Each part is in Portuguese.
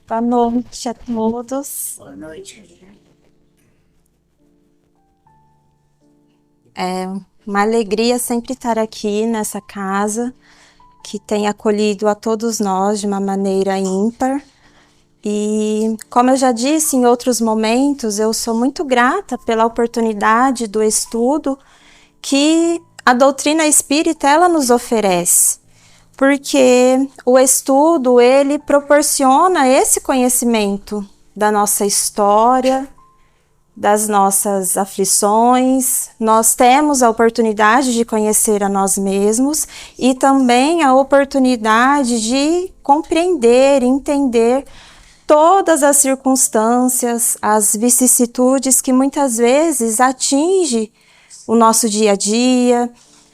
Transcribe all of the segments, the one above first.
Boa noite a todos. Boa noite. É uma alegria sempre estar aqui nessa casa, que tem acolhido a todos nós de uma maneira ímpar. E, como eu já disse em outros momentos, eu sou muito grata pela oportunidade do estudo que a doutrina espírita ela nos oferece. Porque o estudo, ele proporciona esse conhecimento da nossa história, das nossas aflições. Nós temos a oportunidade de conhecer a nós mesmos e também a oportunidade de compreender, entender todas as circunstâncias, as vicissitudes que muitas vezes atingem o nosso dia a dia,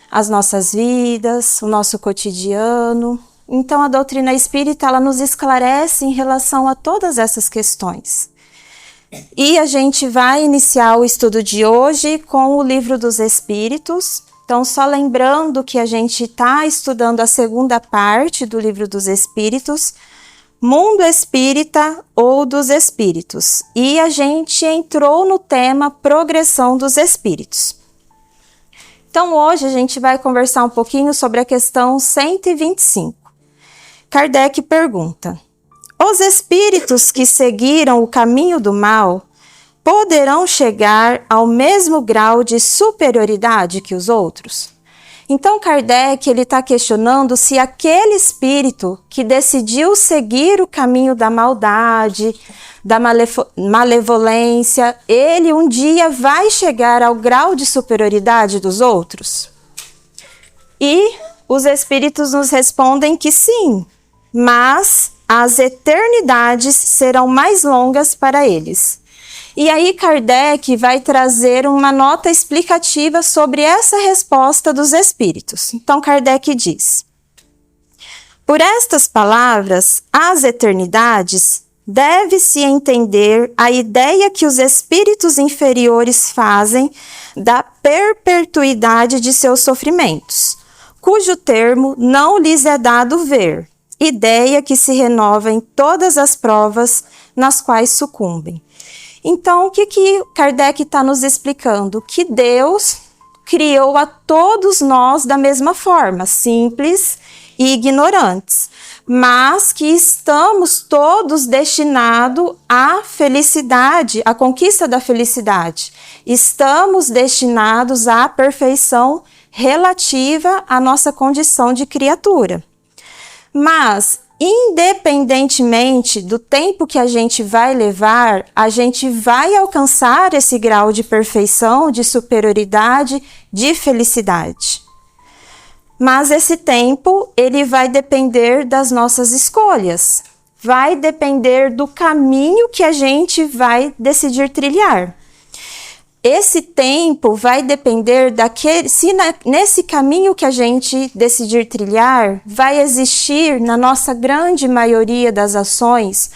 as nossas vidas, o nosso cotidiano. Então, a doutrina espírita ela nos esclarece em relação a todas essas questões. E a gente vai iniciar o estudo de hoje com o Livro dos Espíritos. Então, só lembrando que a gente está estudando a segunda parte do Livro dos Espíritos, Mundo Espírita ou dos Espíritos. E a gente entrou no tema Progressão dos Espíritos. Então, hoje a gente vai conversar um pouquinho sobre a questão 125. Kardec pergunta: os espíritos que seguiram o caminho do mal poderão chegar ao mesmo grau de superioridade que os outros? Então, Kardec está questionando se aquele espírito que decidiu seguir o caminho da maldade, da malevolência, ele um dia vai chegar ao grau de superioridade dos outros? E os espíritos nos respondem que sim, mas as eternidades serão mais longas para eles. E aí Kardec vai trazer uma nota explicativa sobre essa resposta dos espíritos. Então Kardec diz: por estas palavras, as eternidades, deve-se entender a ideia que os espíritos inferiores fazem da perpetuidade de seus sofrimentos, cujo termo não lhes é dado ver, ideia que se renova em todas as provas nas quais sucumbem. Então, o que Kardec está nos explicando? Que Deus criou a todos nós da mesma forma, simples e ignorantes, mas que estamos todos destinados à felicidade, à conquista da felicidade. Estamos destinados à perfeição relativa à nossa condição de criatura. Mas, independentemente do tempo que a gente vai levar, a gente vai alcançar esse grau de perfeição, de superioridade, de felicidade. Mas esse tempo, ele vai depender das nossas escolhas, vai depender do caminho que a gente vai decidir trilhar. Esse tempo vai depender nesse caminho que a gente decidir trilhar, vai existir, na nossa grande maioria das ações,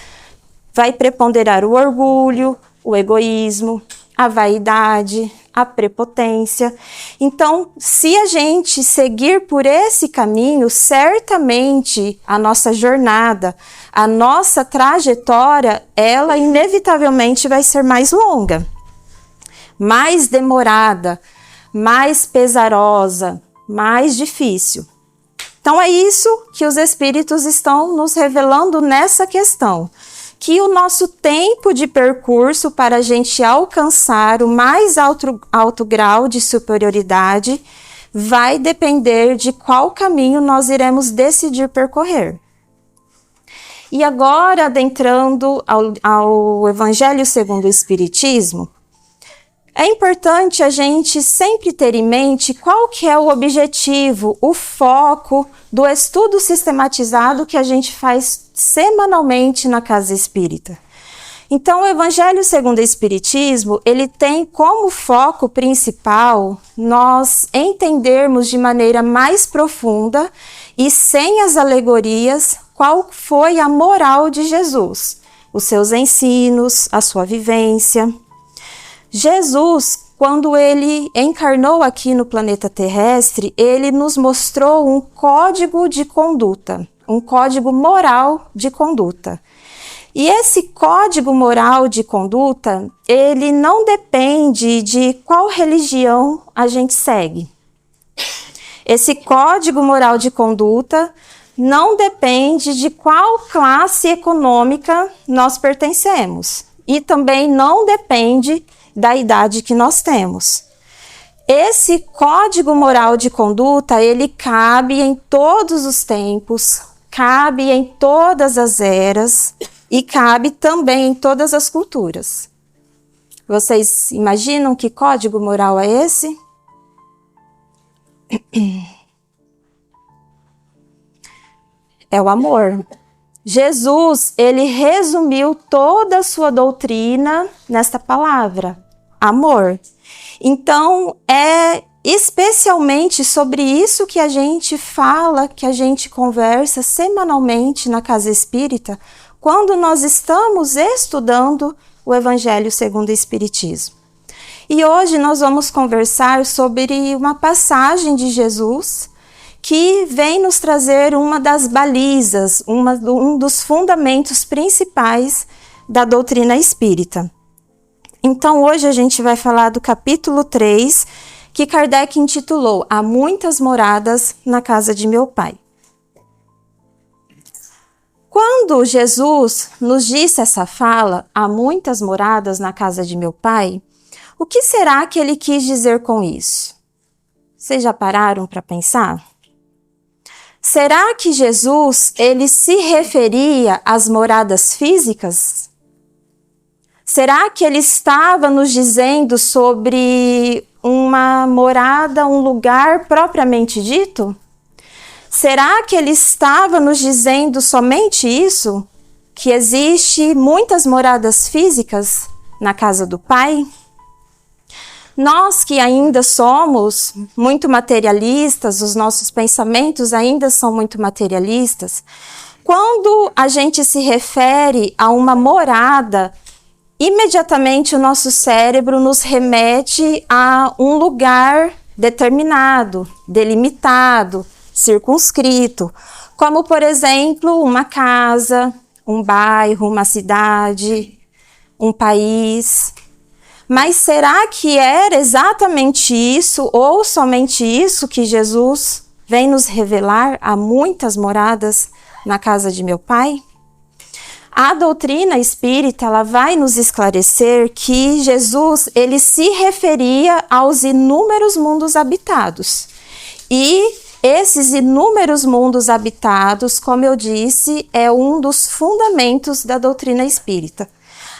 vai preponderar o orgulho, o egoísmo, a vaidade, a prepotência. Então, se a gente seguir por esse caminho, certamente a nossa jornada, a nossa trajetória, ela inevitavelmente vai ser mais longa, mais demorada, mais pesarosa, mais difícil. Então é isso que os espíritos estão nos revelando nessa questão, que o nosso tempo de percurso para a gente alcançar o mais alto grau de superioridade vai depender de qual caminho nós iremos decidir percorrer. E agora, adentrando ao Evangelho segundo o Espiritismo, é importante a gente sempre ter em mente qual que é o objetivo, o foco do estudo sistematizado que a gente faz semanalmente na Casa Espírita. Então, o Evangelho segundo o Espiritismo, ele tem como foco principal nós entendermos de maneira mais profunda e sem as alegorias qual foi a moral de Jesus, os seus ensinos, a sua vivência. Jesus, quando ele encarnou aqui no planeta terrestre, ele nos mostrou um código de conduta, um código moral de conduta. E esse código moral de conduta, ele não depende de qual religião a gente segue. Esse código moral de conduta não depende de qual classe econômica nós pertencemos. E também não depende da idade que nós temos. Esse código moral de conduta, ele cabe em todos os tempos, cabe em todas as eras e cabe também em todas as culturas. Vocês imaginam que código moral é esse? É o amor. Jesus, ele resumiu toda a sua doutrina nesta palavra, amor. Então, é especialmente sobre isso que a gente fala, que a gente conversa semanalmente na Casa Espírita, quando nós estamos estudando o Evangelho segundo o Espiritismo. E hoje nós vamos conversar sobre uma passagem de Jesus que vem nos trazer uma das balizas, um dos fundamentos principais da doutrina espírita. Então, hoje a gente vai falar do capítulo 3, que Kardec intitulou Há muitas moradas na casa de meu Pai. Quando Jesus nos disse essa fala, há muitas moradas na casa de meu Pai, o que será que ele quis dizer com isso? Vocês já pararam para pensar? Será que Jesus, ele se referia às moradas físicas? Será que ele estava nos dizendo sobre uma morada, um lugar propriamente dito? Será que ele estava nos dizendo somente isso? Que existe muitas moradas físicas na casa do Pai? Nós que ainda somos muito materialistas, os nossos pensamentos ainda são muito materialistas, quando a gente se refere a uma morada, imediatamente o nosso cérebro nos remete a um lugar determinado, delimitado, circunscrito, como, por exemplo, uma casa, um bairro, uma cidade, um país. Mas será que era exatamente isso ou somente isso que Jesus vem nos revelar? Há muitas moradas na casa de meu Pai? A doutrina espírita, ela vai nos esclarecer que Jesus, ele se referia aos inúmeros mundos habitados. E esses inúmeros mundos habitados, como eu disse, é um dos fundamentos da doutrina espírita.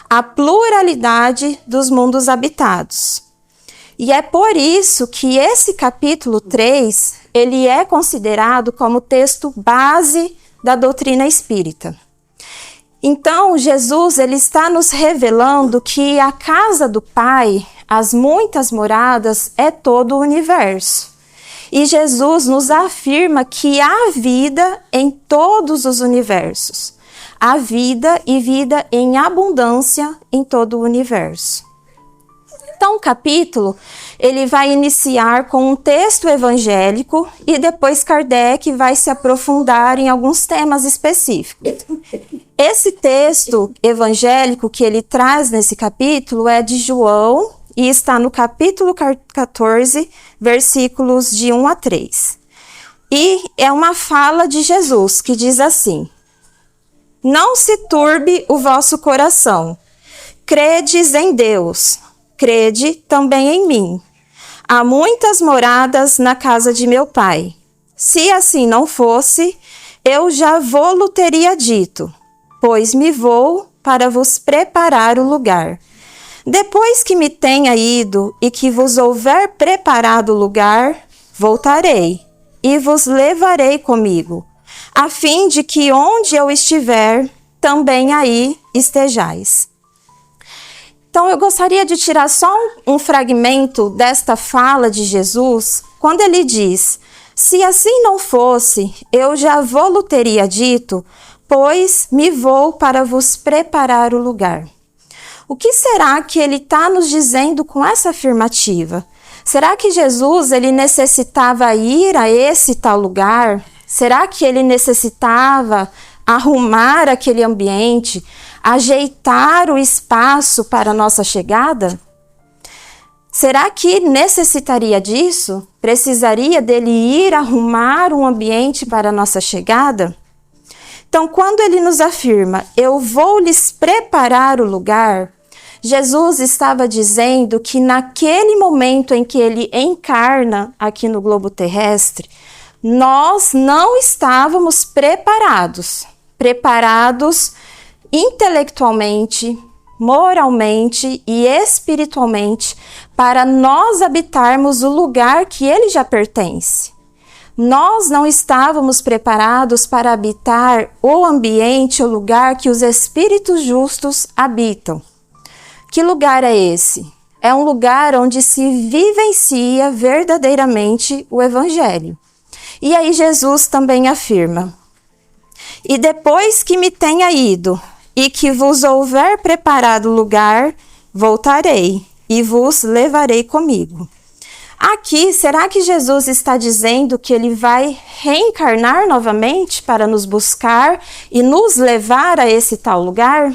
A pluralidade dos mundos habitados. E é por isso que esse capítulo 3, ele é considerado como texto base da doutrina espírita. Então, Jesus, ele está nos revelando que a casa do Pai, as muitas moradas, é todo o universo. E Jesus nos afirma que há vida em todos os universos. Há vida e vida em abundância em todo o universo. Então, o capítulo, ele vai iniciar com um texto evangélico e depois Kardec vai se aprofundar em alguns temas específicos. Esse texto evangélico que ele traz nesse capítulo é de João e está no capítulo 14, versículos de 1 a 3. E é uma fala de Jesus que diz assim: Não se turbe o vosso coração. Credes em Deus, crede também em mim. Há muitas moradas na casa de meu Pai. Se assim não fosse, eu já vô-lo teria dito, pois me vou para vos preparar o lugar. Depois que me tenha ido e que vos houver preparado o lugar, voltarei e vos levarei comigo, a fim de que onde eu estiver, também aí estejais. Então, eu gostaria de tirar só um fragmento desta fala de Jesus, quando ele diz: se assim não fosse, eu já vô-lo teria dito, pois me vou para vos preparar o lugar. O que será que ele está nos dizendo com essa afirmativa? Será que Jesus, ele necessitava ir a esse tal lugar? Será que ele necessitava arrumar aquele ambiente, ajeitar o espaço para a nossa chegada? Será que necessitaria disso? Precisaria dele ir arrumar um ambiente para a nossa chegada? Então, quando ele nos afirma, eu vou lhes preparar o lugar, Jesus estava dizendo que naquele momento em que ele encarna aqui no globo terrestre, nós não estávamos preparados intelectualmente, moralmente e espiritualmente para nós habitarmos o lugar que ele já pertence. Nós não estávamos preparados para habitar o ambiente, o lugar que os espíritos justos habitam. Que lugar é esse? É um lugar onde se vivencia verdadeiramente o Evangelho. E aí Jesus também afirma: e depois que me tenha ido, e que vos houver preparado lugar, voltarei, e vos levarei comigo. Aqui, será que Jesus está dizendo que ele vai reencarnar novamente para nos buscar e nos levar a esse tal lugar?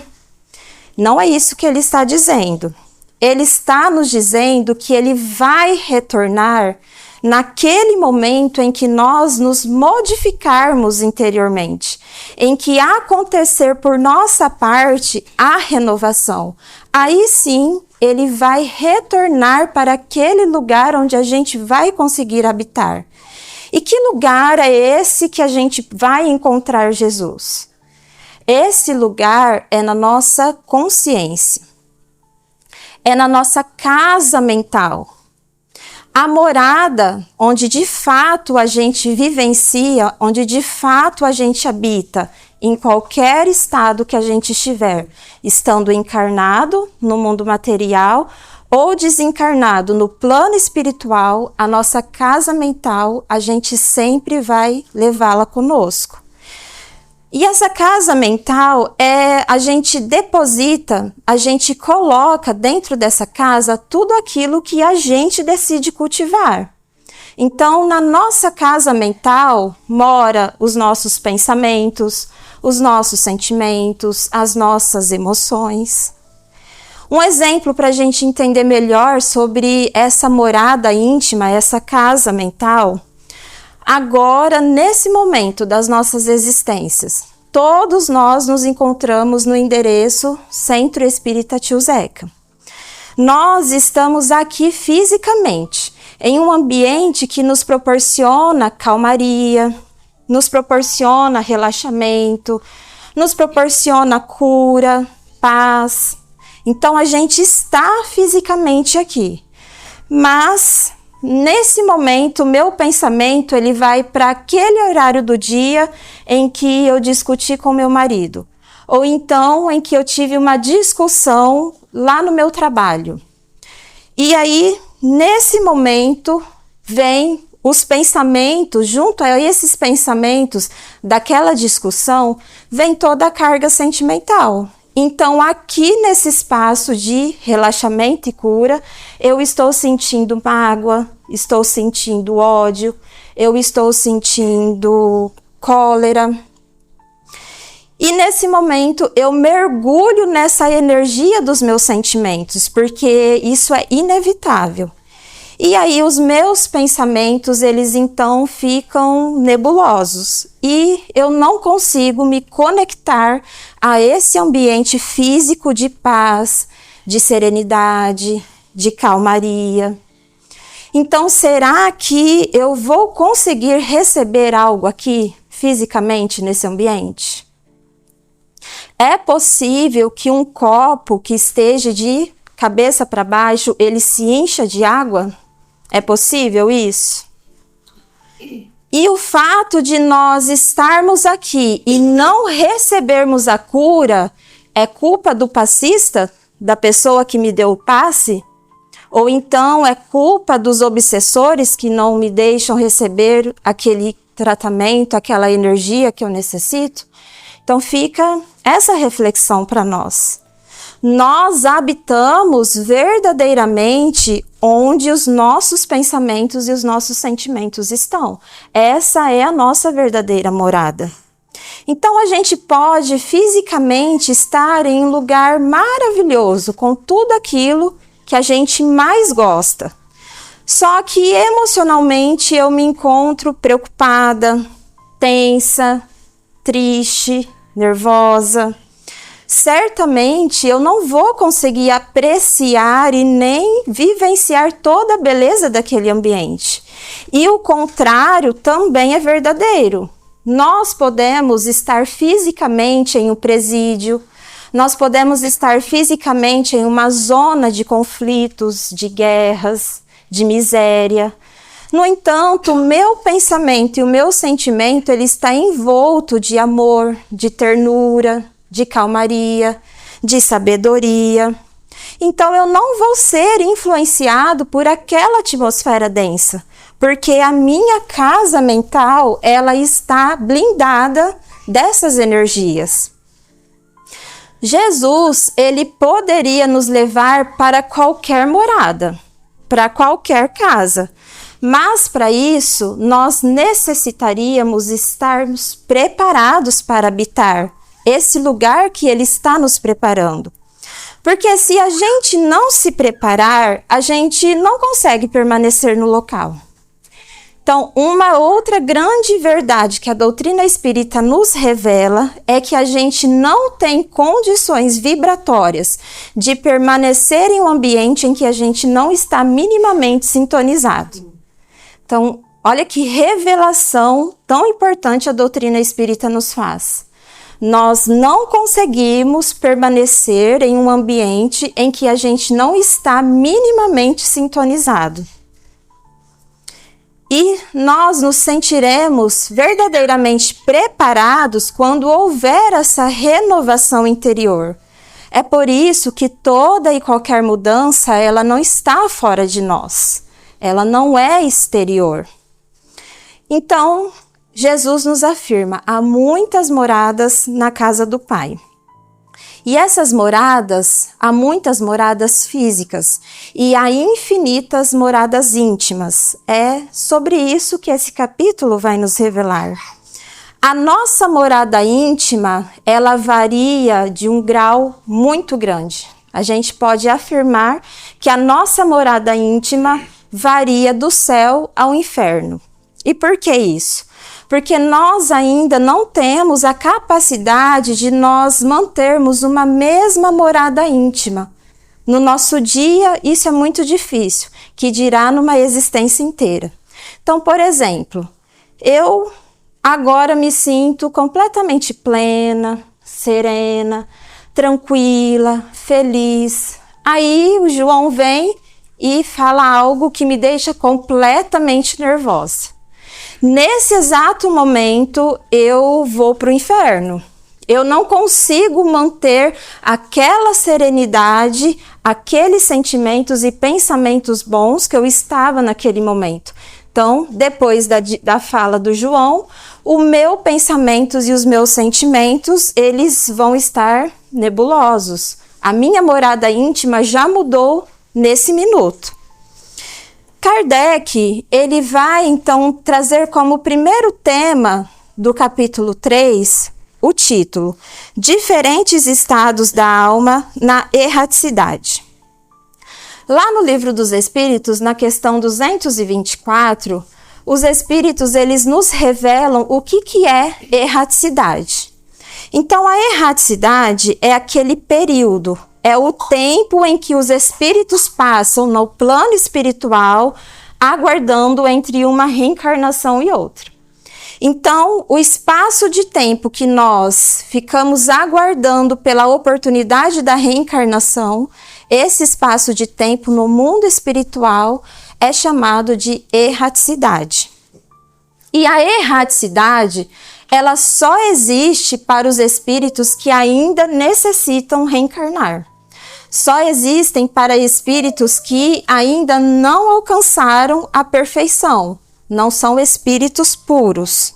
Não é isso que ele está dizendo. Ele está nos dizendo que ele vai retornar naquele momento em que nós nos modificarmos interiormente, em que acontecer por nossa parte a renovação. Aí sim, ele vai retornar para aquele lugar onde a gente vai conseguir habitar. E que lugar é esse que a gente vai encontrar Jesus? Esse lugar é na nossa consciência, é na nossa casa mental. A morada onde de fato a gente vivencia, onde de fato a gente habita, em qualquer estado que a gente estiver, estando encarnado no mundo material ou desencarnado no plano espiritual, a nossa casa mental, a gente sempre vai levá-la conosco. E essa casa mental, a gente deposita, a gente coloca dentro dessa casa tudo aquilo que a gente decide cultivar. Então, na nossa casa mental, mora os nossos pensamentos, os nossos sentimentos, as nossas emoções. Um exemplo para a gente entender melhor sobre essa morada íntima, essa casa mental. Agora, nesse momento das nossas existências, todos nós nos encontramos no endereço Centro Espírita Tio Zeca. Nós estamos aqui fisicamente, em um ambiente que nos proporciona calmaria, nos proporciona relaxamento, nos proporciona cura, paz. Então, a gente está fisicamente aqui, mas nesse momento, meu pensamento ele vai para aquele horário do dia em que eu discuti com meu marido, ou então em que eu tive uma discussão lá no meu trabalho. E aí, nesse momento, vem os pensamentos, junto a esses pensamentos daquela discussão, vem toda a carga sentimental. Então, aqui nesse espaço de relaxamento e cura, eu estou sentindo mágoa, estou sentindo ódio, eu estou sentindo cólera. E nesse momento, eu mergulho nessa energia dos meus sentimentos, porque isso é inevitável. E aí os meus pensamentos, eles então ficam nebulosos e eu não consigo me conectar a esse ambiente físico de paz, de serenidade, de calmaria. Então, será que eu vou conseguir receber algo aqui fisicamente nesse ambiente? É possível que um copo que esteja de cabeça para baixo, ele se encha de água? É possível isso? E o fato de nós estarmos aqui e não recebermos a cura é culpa do passista, da pessoa que me deu o passe? Ou então é culpa dos obsessores que não me deixam receber aquele tratamento, aquela energia que eu necessito? Então fica essa reflexão para nós. Nós habitamos verdadeiramente onde os nossos pensamentos e os nossos sentimentos estão. Essa é a nossa verdadeira morada. Então a gente pode fisicamente estar em um lugar maravilhoso, com tudo aquilo que a gente mais gosta. Só que emocionalmente eu me encontro preocupada, tensa, triste, nervosa. Certamente eu não vou conseguir apreciar e nem vivenciar toda a beleza daquele ambiente. E o contrário também é verdadeiro. Nós podemos estar fisicamente em um presídio, nós podemos estar fisicamente em uma zona de conflitos, de guerras, de miséria. No entanto, o meu pensamento e o meu sentimento, ele está envolto de amor, de ternura, de calmaria, de sabedoria. Então eu não vou ser influenciado por aquela atmosfera densa, porque a minha casa mental, ela está blindada dessas energias. Jesus, ele poderia nos levar para qualquer morada, para qualquer casa, mas para isso nós necessitaríamos estarmos preparados para habitar esse lugar que ele está nos preparando. Porque se a gente não se preparar, a gente não consegue permanecer no local. Então, uma outra grande verdade que a doutrina espírita nos revela é que a gente não tem condições vibratórias de permanecer em um ambiente em que a gente não está minimamente sintonizado. Então, olha que revelação tão importante a doutrina espírita nos faz. Nós não conseguimos permanecer em um ambiente em que a gente não está minimamente sintonizado. E nós nos sentiremos verdadeiramente preparados quando houver essa renovação interior. É por isso que toda e qualquer mudança, ela não está fora de nós. Ela não é exterior. Então, Jesus nos afirma, há muitas moradas na casa do Pai. E essas moradas, há muitas moradas físicas e há infinitas moradas íntimas. É sobre isso que esse capítulo vai nos revelar. A nossa morada íntima, ela varia de um grau muito grande. A gente pode afirmar que a nossa morada íntima varia do céu ao inferno. E por que isso? Porque nós ainda não temos a capacidade de nós mantermos uma mesma morada íntima. No nosso dia, isso é muito difícil, que dirá numa existência inteira. Então, por exemplo, eu agora me sinto completamente plena, serena, tranquila, feliz. Aí o João vem e fala algo que me deixa completamente nervosa. Nesse exato momento, eu vou para o inferno. Eu não consigo manter aquela serenidade, aqueles sentimentos e pensamentos bons que eu estava naquele momento. Então, depois da fala do João, os meus pensamentos e os meus sentimentos, eles vão estar nebulosos. A minha morada íntima já mudou nesse minuto. Kardec, ele vai então trazer como primeiro tema do capítulo 3, o título, Diferentes Estados da Alma na Erraticidade. Lá no Livro dos Espíritos, na questão 224, os Espíritos, eles nos revelam o que é erraticidade. Então, a erraticidade é aquele período, é o tempo em que os espíritos passam no plano espiritual, aguardando entre uma reencarnação e outra. Então, o espaço de tempo que nós ficamos aguardando pela oportunidade da reencarnação, esse espaço de tempo no mundo espiritual é chamado de erraticidade. E a erraticidade, ela só existe para os espíritos que ainda necessitam reencarnar. Só existem para espíritos que ainda não alcançaram a perfeição, não são espíritos puros.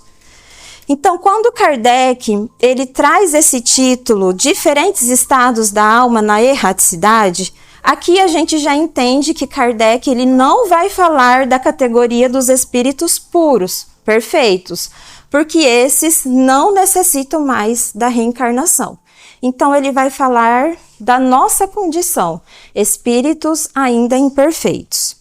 Então, quando Kardec ele traz esse título, Diferentes Estados da Alma na Erraticidade, aqui a gente já entende que Kardec ele não vai falar da categoria dos espíritos puros, perfeitos, porque esses não necessitam mais da reencarnação. Então, ele vai falar da nossa condição, espíritos ainda imperfeitos.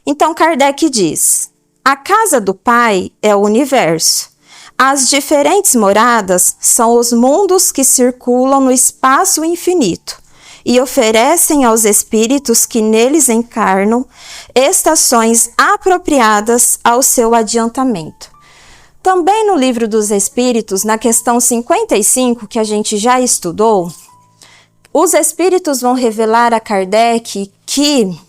Então, Kardec diz: a casa do Pai é o universo. As diferentes moradas são os mundos que circulam no espaço infinito e oferecem aos espíritos que neles encarnam estações apropriadas ao seu adiantamento. Também no Livro dos Espíritos, na questão 55, que a gente já estudou, os espíritos vão revelar a Kardec que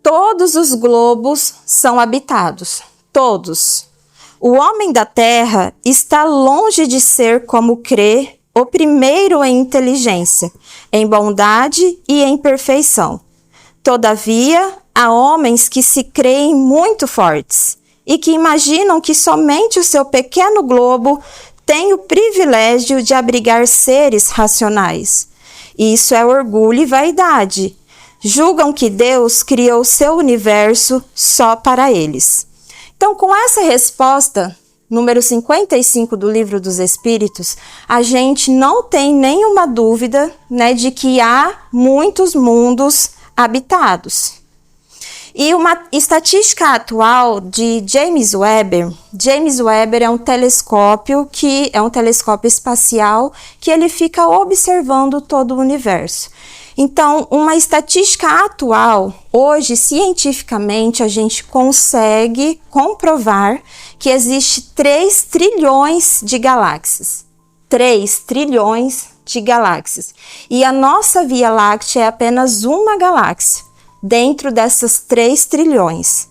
todos os globos são habitados, todos. O homem da Terra está longe de ser, como crê, o primeiro em inteligência, em bondade e em perfeição. Todavia, há homens que se creem muito fortes e que imaginam que somente o seu pequeno globo tem o privilégio de abrigar seres racionais. Isso é orgulho e vaidade. Julgam que Deus criou seu universo só para eles. Então, com essa resposta, número 55 do Livro dos Espíritos, a gente não tem nenhuma dúvida, né, de que há muitos mundos habitados. E uma estatística atual de James Webb é um telescópio espacial que ele fica observando todo o universo. Então, uma estatística atual, hoje, cientificamente, a gente consegue comprovar que existe 3 trilhões de galáxias. 3 trilhões de galáxias. E a nossa Via Láctea é apenas uma galáxia dentro dessas 3 trilhões.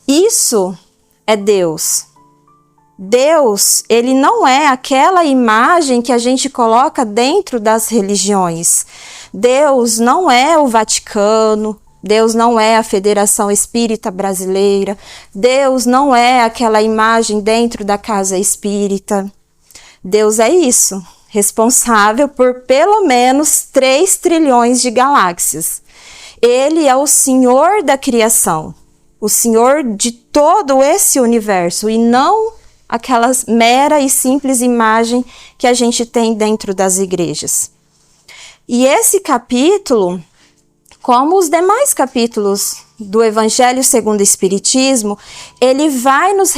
Isso é Deus. Deus, ele não é aquela imagem que a gente coloca dentro das religiões. Deus não é o Vaticano, Deus não é a Federação Espírita Brasileira, Deus não é aquela imagem dentro da casa espírita. Deus é isso, responsável por pelo menos 3 trilhões de galáxias. Ele é o Senhor da criação, o Senhor de todo esse universo e não aquela mera e simples imagem que a gente tem dentro das igrejas. E esse capítulo, como os demais capítulos do Evangelho segundo o Espiritismo, ele vai nos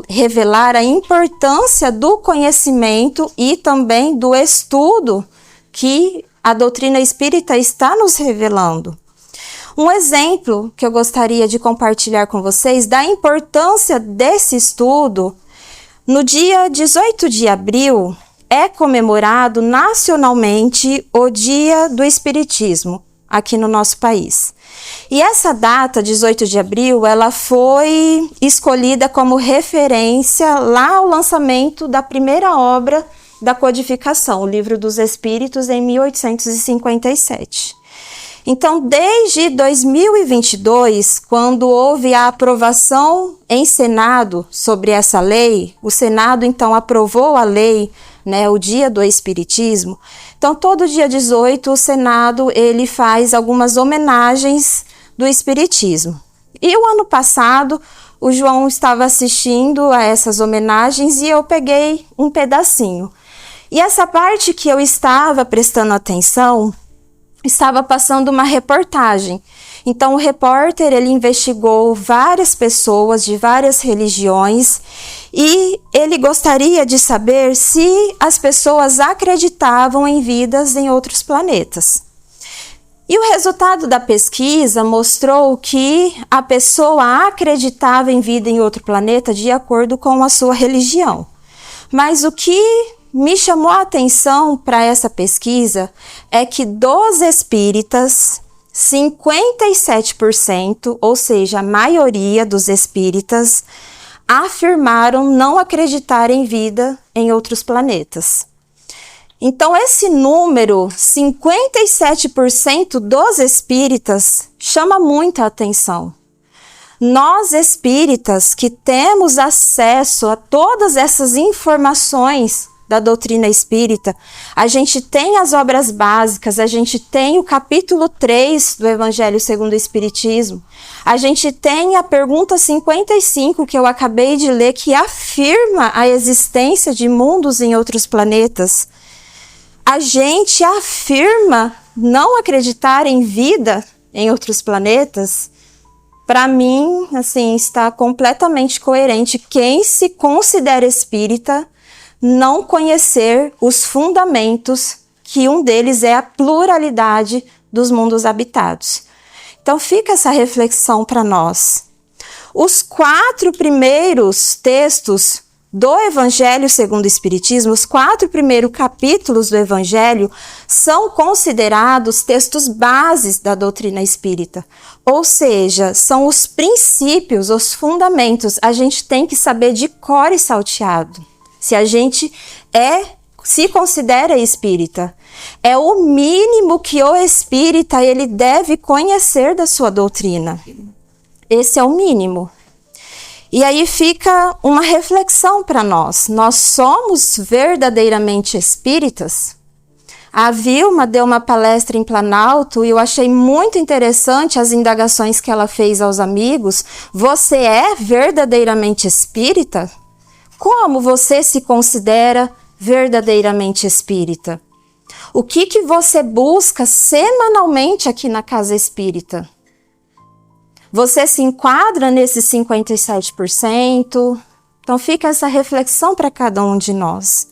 revelar a importância do conhecimento e também do estudo que a doutrina espírita está nos revelando. Um exemplo que eu gostaria de compartilhar com vocês da importância desse estudo: no dia 18 de abril é comemorado nacionalmente o Dia do Espiritismo aqui no nosso país. E essa data, 18 de abril, ela foi escolhida como referência lá ao lançamento da primeira obra da codificação, o Livro dos Espíritos, em 1857. Então, desde 2022, quando houve a aprovação em Senado sobre essa lei, o Senado então aprovou a lei, né, o Dia do Espiritismo. Então, todo dia 18, o Senado ele faz algumas homenagens do Espiritismo. E o ano passado, o João estava assistindo a essas homenagens e eu peguei um pedacinho. E essa parte que eu estava prestando atenção, estava passando uma reportagem. Então, o repórter, ele investigou várias pessoas de várias religiões e ele gostaria de saber se as pessoas acreditavam em vidas em outros planetas. E o resultado da pesquisa mostrou que a pessoa acreditava em vida em outro planeta de acordo com a sua religião. Mas o que me chamou a atenção para essa pesquisa é que dos espíritas, 57%, ou seja, a maioria dos espíritas, afirmaram não acreditar em vida em outros planetas. Então, esse número, 57% dos espíritas, chama muita atenção. Nós espíritas que temos acesso a todas essas informações da doutrina espírita, a gente tem as obras básicas, a gente tem o capítulo 3 do Evangelho segundo o Espiritismo, a gente tem a pergunta 55 que eu acabei de ler, que afirma a existência de mundos em outros planetas. A gente afirma não acreditar em vida em outros planetas. Para mim, assim, está completamente coerente quem se considera espírita não conhecer os fundamentos, que um deles é a pluralidade dos mundos habitados. Então fica essa reflexão para nós. Os 4 primeiros textos do Evangelho segundo o Espiritismo, os 4 primeiros capítulos do Evangelho, são considerados textos bases da doutrina espírita. Ou seja, são os princípios, os fundamentos. A gente tem que saber de cor e salteado. Se a gente se considera espírita, é o mínimo que o espírita ele deve conhecer da sua doutrina. Esse é o mínimo. E aí fica uma reflexão para nós. Nós somos verdadeiramente espíritas? A Vilma deu uma palestra em Planalto e eu achei muito interessante as indagações que ela fez aos amigos. Você é verdadeiramente espírita? Como você se considera verdadeiramente espírita? O que você busca semanalmente aqui na Casa Espírita? Você se enquadra nesses 57%? Então fica essa reflexão para cada um de nós.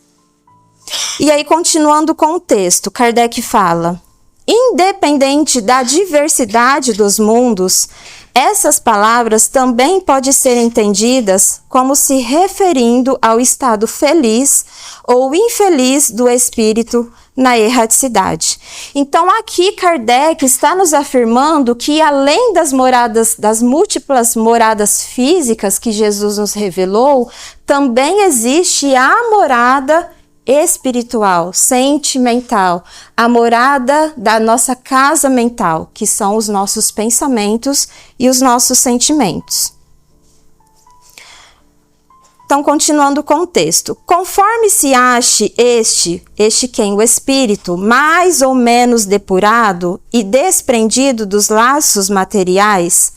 E aí, continuando com o texto, Kardec fala: independente da diversidade dos mundos, essas palavras também podem ser entendidas como se referindo ao estado feliz ou infeliz do espírito na erraticidade. Então aqui Kardec está nos afirmando que além das múltiplas moradas físicas que Jesus nos revelou, também existe a morada espiritual, sentimental, a morada da nossa casa mental, que são os nossos pensamentos e os nossos sentimentos. Então, continuando com o texto. Conforme se ache este quem? O espírito, mais ou menos depurado e desprendido dos laços materiais,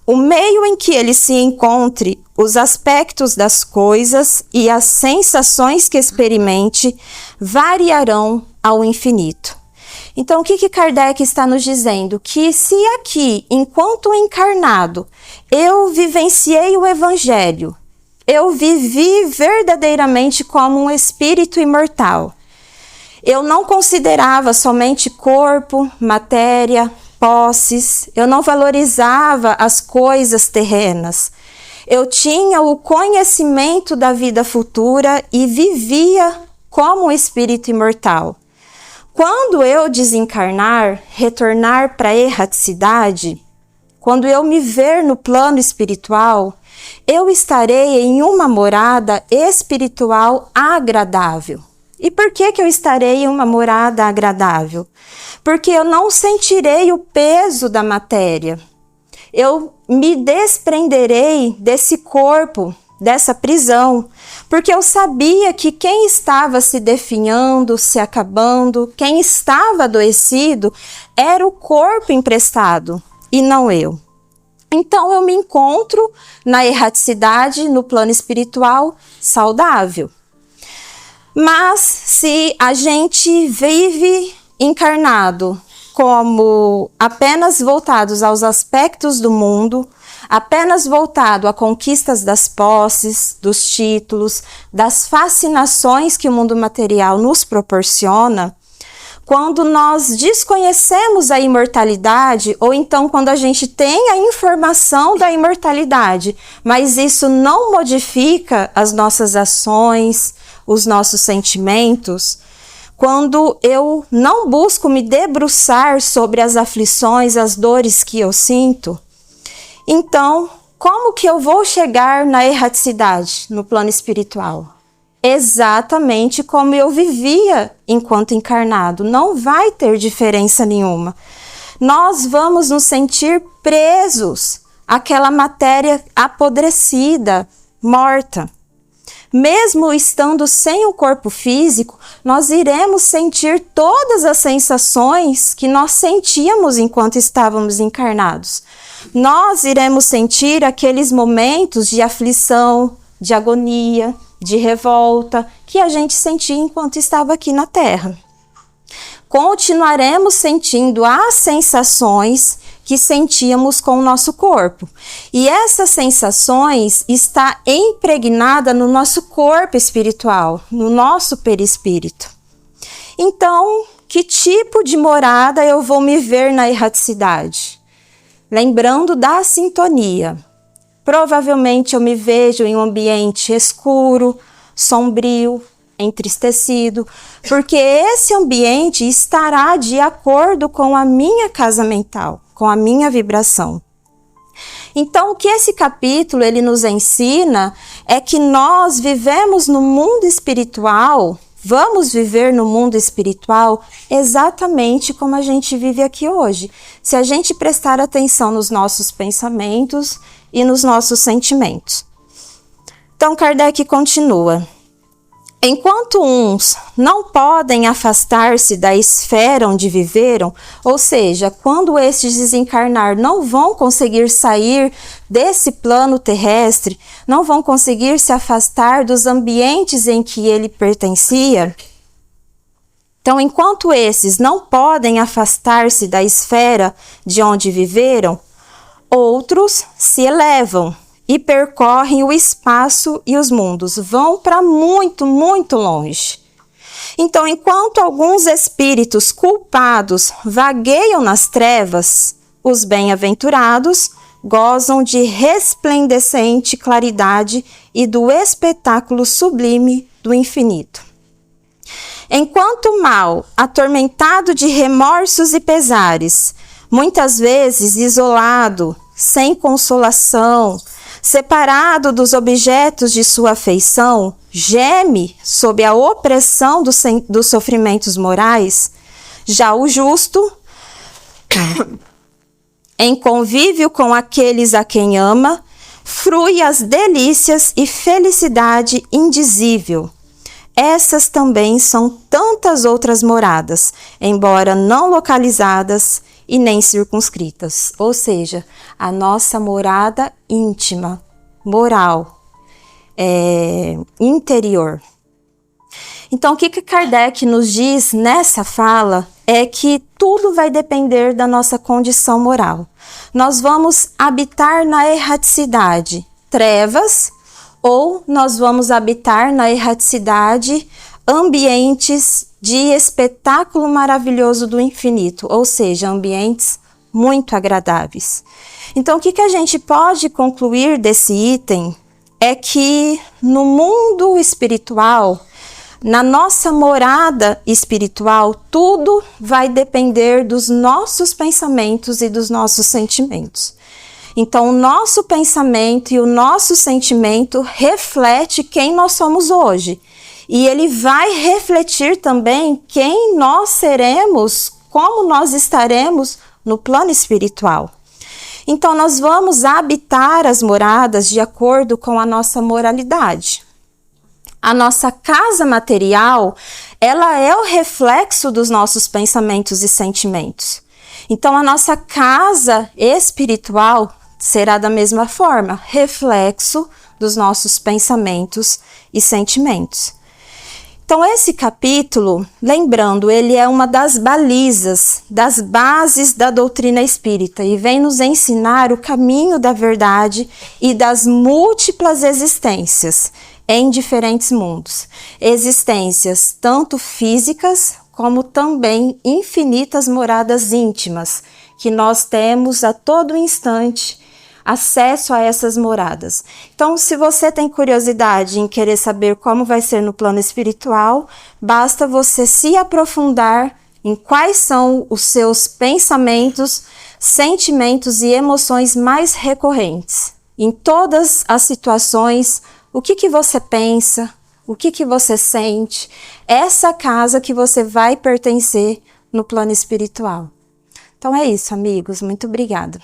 o meio em que ele se encontre, os aspectos das coisas e as sensações que experimente variarão ao infinito. Então, o que Kardec está nos dizendo? Que se aqui, enquanto encarnado, eu vivenciei o Evangelho, eu vivi verdadeiramente como um espírito imortal. Eu não considerava somente corpo, matéria, posses, eu não valorizava as coisas terrenas. Eu tinha o conhecimento da vida futura e vivia como um espírito imortal. Quando eu desencarnar, retornar para a erraticidade, quando eu me ver no plano espiritual, eu estarei em uma morada espiritual agradável. E por que eu estarei em uma morada agradável? Porque eu não sentirei o peso da matéria. Eu me desprenderei desse corpo, dessa prisão, porque eu sabia que quem estava se definhando, se acabando, quem estava adoecido, era o corpo emprestado e não eu. Então eu me encontro na erraticidade, no plano espiritual, saudável. Mas se a gente vive encarnado como apenas voltados aos aspectos do mundo, apenas voltado a conquistas das posses, dos títulos, das fascinações que o mundo material nos proporciona, quando nós desconhecemos a imortalidade, ou então quando a gente tem a informação da imortalidade, mas isso não modifica as nossas ações, os nossos sentimentos, quando eu não busco me debruçar sobre as aflições, as dores que eu sinto, então, como que eu vou chegar na erraticidade, no plano espiritual? Exatamente como eu vivia enquanto encarnado. Não vai ter diferença nenhuma. Nós vamos nos sentir presos àquela matéria apodrecida, morta. mesmo estando sem o corpo físico, nós iremos sentir todas as sensações que nós sentíamos enquanto estávamos encarnados. Nós iremos sentir aqueles momentos de aflição, de agonia, de revolta que a gente sentia enquanto estava aqui na Terra. Continuaremos sentindo as sensações que sentíamos com o nosso corpo. E essas sensações estão impregnadas no nosso corpo espiritual, no nosso perispírito. Então, que tipo de morada eu vou me ver na erraticidade? Lembrando da sintonia. Provavelmente eu me vejo em um ambiente escuro, sombrio, entristecido, porque esse ambiente estará de acordo com a minha casa mental, com a minha vibração. Então, o que esse capítulo ele nos ensina é que nós vivemos no mundo espiritual, vamos viver no mundo espiritual exatamente como a gente vive aqui hoje, se a gente prestar atenção nos nossos pensamentos e nos nossos sentimentos. Então, Kardec continua. Enquanto uns não podem afastar-se da esfera onde viveram, ou seja, quando estes desencarnar não vão conseguir sair desse plano terrestre, não vão conseguir se afastar dos ambientes em que ele pertencia. Então, enquanto esses não podem afastar-se da esfera de onde viveram, outros se elevam e percorrem o espaço e os mundos, vão para muito, muito longe. Então, enquanto alguns espíritos culpados vagueiam nas trevas, os bem-aventurados gozam de resplandecente claridade e do espetáculo sublime do infinito. Enquanto o mal, atormentado de remorsos e pesares, muitas vezes isolado, sem consolação, separado dos objetos de sua afeição, geme sob a opressão dos sofrimentos morais, já o justo, em convívio com aqueles a quem ama, frui as delícias e felicidade indizível. Essas também são tantas outras moradas, embora não localizadas e nem circunscritas, ou seja, a nossa morada íntima, moral, interior. Então, o que Kardec nos diz nessa fala é que tudo vai depender da nossa condição moral. Nós vamos habitar na erraticidade, trevas, ou nós vamos habitar na erraticidade, ambientes de espetáculo maravilhoso do infinito, ou seja, ambientes muito agradáveis. Então, o que a gente pode concluir desse item é que no mundo espiritual, na nossa morada espiritual, tudo vai depender dos nossos pensamentos e dos nossos sentimentos. Então, o nosso pensamento e o nosso sentimento reflete quem nós somos hoje. E ele vai refletir também quem nós seremos, como nós estaremos no plano espiritual. Então, nós vamos habitar as moradas de acordo com a nossa moralidade. A nossa casa material, ela é o reflexo dos nossos pensamentos e sentimentos. Então, a nossa casa espiritual será da mesma forma, reflexo dos nossos pensamentos e sentimentos. Então, esse capítulo, lembrando, ele é uma das balizas, das bases da doutrina espírita e vem nos ensinar o caminho da verdade e das múltiplas existências em diferentes mundos. Existências tanto físicas como também infinitas moradas íntimas que nós temos a todo instante acesso a essas moradas. Então, se você tem curiosidade em querer saber como vai ser no plano espiritual, basta você se aprofundar em quais são os seus pensamentos, sentimentos e emoções mais recorrentes. Em todas as situações, o que você pensa, o que você sente, essa casa que você vai pertencer no plano espiritual. Então é isso, amigos. Muito obrigada.